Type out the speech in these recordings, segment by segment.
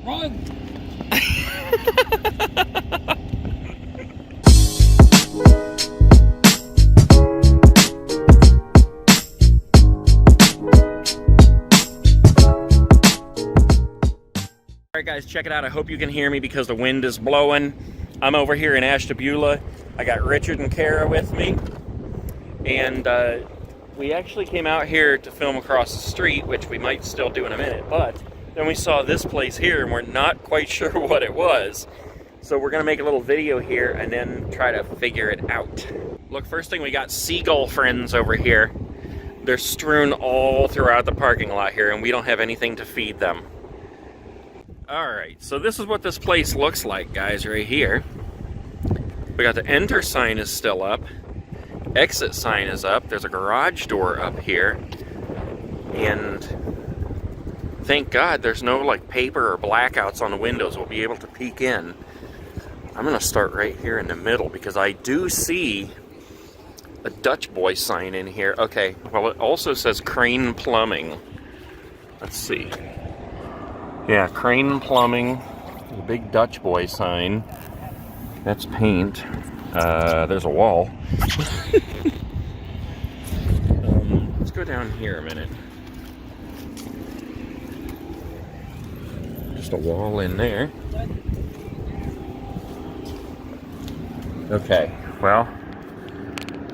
Run! Alright guys, check it out. I hope you can hear me because the wind is blowing. I'm over here in Ashtabula. I got Richard and Kara with me. And we actually came out here to film across the street, which we might still do in a minute. But then we saw this place here and we're not quite sure what it was. So we're going to make a little video here and then try to figure it out. Look, first thing, we got seagull friends over here. They're strewn all throughout the parking lot here and we don't have anything to feed them. Alright, so this is what this place looks like, guys, right here. We got the enter sign is still up. Exit sign is up. There's a garage door up here. And thank God there's no like paper or blackouts on the windows. We'll be able to peek in. I'm going to start right here in the middle because I do see a Dutch boy sign in here. Okay, well it also says Crane Plumbing. Let's see. Yeah, Crane Plumbing, the big Dutch boy sign. That's paint. There's a wall. Let's go down here a minute. Just a wall in there. Okay, well,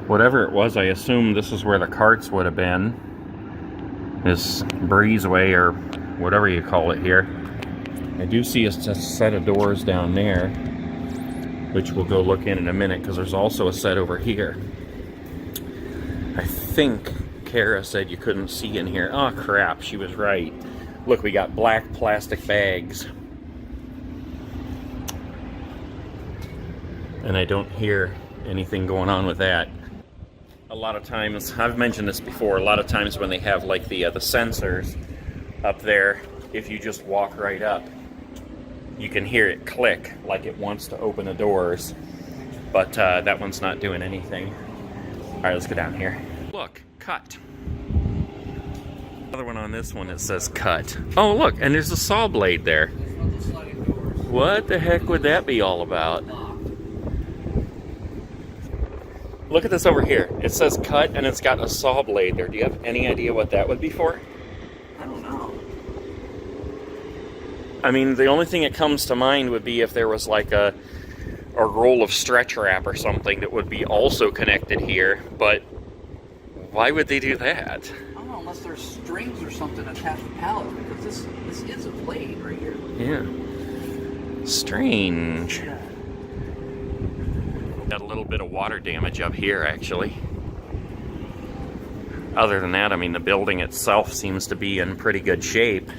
whatever it was, I assume this is where the carts would have been. This breezeway or whatever you call it here. I do see a set of doors down there, which we'll go look in a minute because there's also a set over here. I think Kara said you couldn't see in here. Oh crap, she was right. Look, we got black plastic bags. And I don't hear anything going on with that. A lot of times, I've mentioned this before, a lot of times when they have like the sensors up there, if you just walk right up, you can hear it click like it wants to open the doors, but that one's not doing anything. Alright, let's go down here. Look, cut. Another one on this one, it says cut. Oh look, and there's a saw blade there. What the heck would that be all about? Look at this over here. It says cut and it's got a saw blade there. Do you have any idea what that would be for? I don't know. I mean, the only thing that comes to mind would be if there was like a roll of stretch wrap or something that would be also connected here, but why would they do that? I don't know, unless there's strings or something attached to pallets, because this is a blade right here. Yeah. Strange. Yeah. Got a little bit of water damage up here, actually. Other than that, I mean, the building itself seems to be in pretty good shape.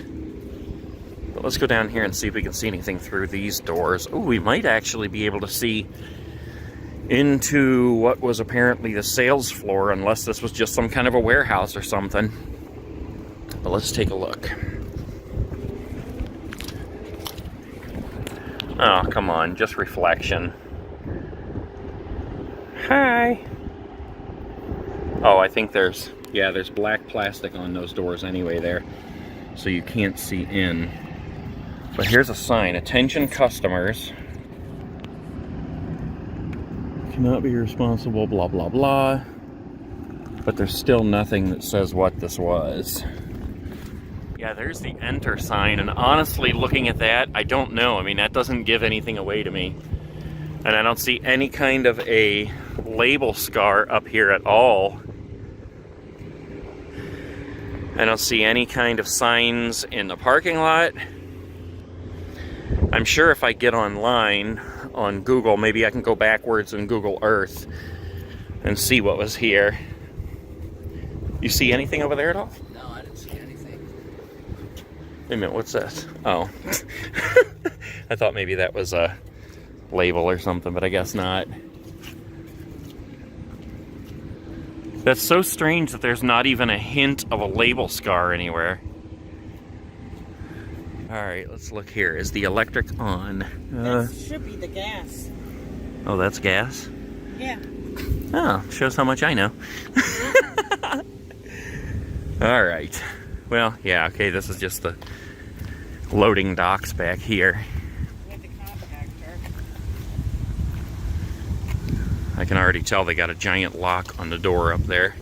But let's go down here and see if we can see anything through these doors. Oh, we might actually be able to see into what was apparently the sales floor, unless this was just some kind of a warehouse or something. But let's take a look. Oh, come on, just reflection. Hi! Oh, I think there's black plastic on those doors anyway there, so you can't see in. But here's a sign, attention customers. Cannot be responsible, blah, blah, blah. But there's still nothing that says what this was. Yeah, there's the enter sign, and honestly, looking at that, I don't know. I mean, that doesn't give anything away to me. And I don't see any kind of a label scar up here at all. I don't see any kind of signs in the parking lot. I'm sure if I get online on Google, maybe I can go backwards in Google Earth and see what was here. You see anything over there at all? No, I didn't see anything. Wait a minute, what's this? Oh. I thought maybe that was a label or something, but I guess not. That's so strange that there's not even a hint of a label scar anywhere. Alright, let's look here. Is the electric on? That should be the gas. Oh, that's gas? Yeah. Oh, shows how much I know. Alright. Well, yeah, okay, this is just the loading docks back here. With the compactor. I can already tell they got a giant lock on the door up there.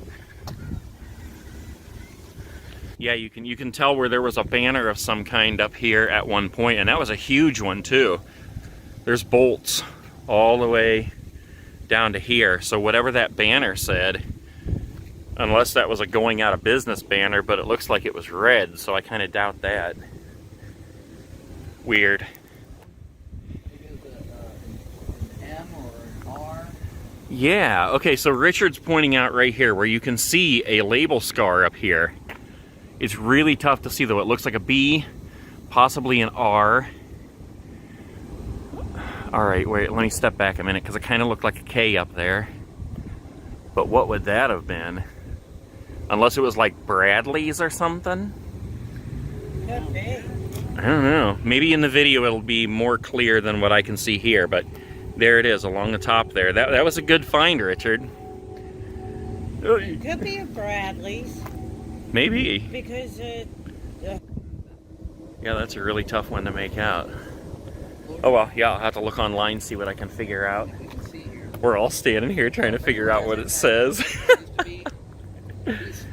Yeah, you can tell where there was a banner of some kind up here at one point, and that was a huge one too. There's bolts all the way down to here, so whatever that banner said, unless that was a going out of business banner, but it looks like it was red, so I kind of doubt that. Weird. Maybe it was an M or an R. Yeah, okay, so Richard's pointing out right here where you can see a label scar up here. It's really tough to see though. It looks like a B, possibly an R. All right, wait, let me step back a minute because it kind of looked like a K up there. But what would that have been? Unless it was like Bradley's or something? Could be. I don't know. Maybe in the video it'll be more clear than what I can see here, but there it is along the top there. That was a good find, Richard. Could be a Bradley's. Maybe. Because Yeah, that's a really tough one to make out. Oh well, yeah, I'll have to look online, see what I can figure out. You can see here. We're all standing here trying to figgue out what it says. Please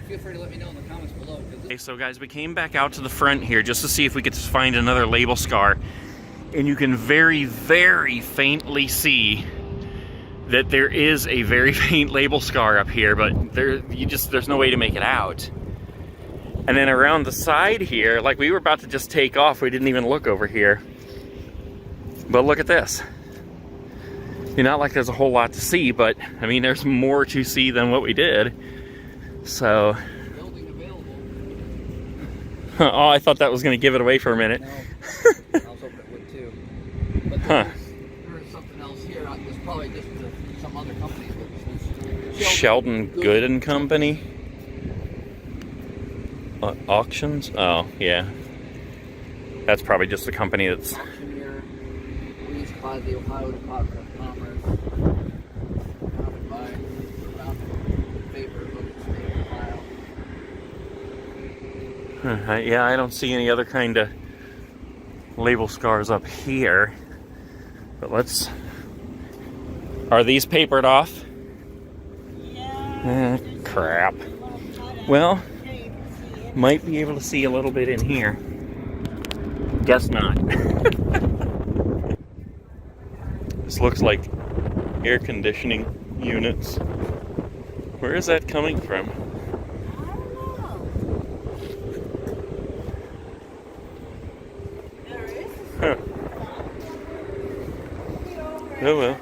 feel free to let me know in the comments below. Okay, so guys, we came back out to the front here just to see if we could find another label scar. And you can very, very faintly see that there is a very faint label scar up here, but there's no way to make it out. And then around the side here, like we were about to just take off, we didn't even look over here. But look at this. Not like there's a whole lot to see, but I mean, there's more to see than what we did. So, Building available. oh, I thought that was going to give it away for a minute. No, I was hoping it would too. But there is something else here. There's probably just some other company. Sheldon Good and Company. Auctions? Oh, yeah. That's probably just the company that's... Auctioneer, leased by the Ohio Department of Commerce, founded by in favor of the state of Ohio. Yeah, I don't see any other kind of label scars up here. But let's... Are these papered off? yeah. Crap. Well, might be able to see a little bit in here. Guess not. This looks like air conditioning units. Where is that coming from? Huh. Oh well.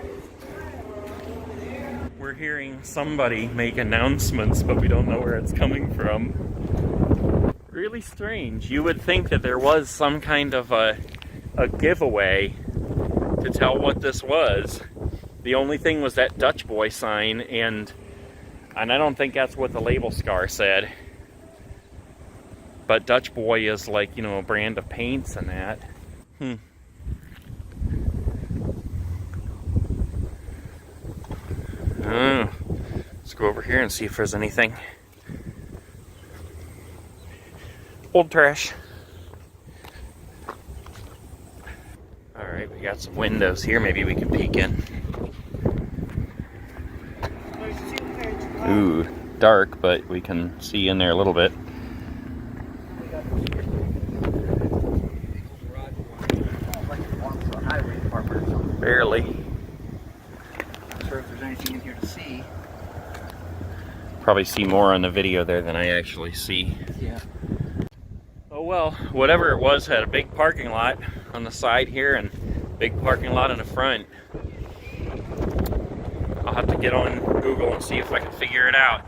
We're hearing somebody make announcements, but we don't know where it's coming from. Really strange. You would think that there was some kind of a giveaway to tell what this was. The only thing was that Dutch Boy sign, and I don't think that's what the label scar said. But Dutch Boy is like, a brand of paints and that. Oh, let's go over here and see if there's anything. Old trash. Alright, we got some windows here. Maybe we can peek in. Ooh, dark, but we can see in there a little bit. Barely. Not sure if there's anything in here to see. Probably see more on the video there than I actually see. Yeah. Oh well, whatever it was had a big parking lot on the side here and big parking lot in the front. I'll have to get on Google and see if I can figure it out.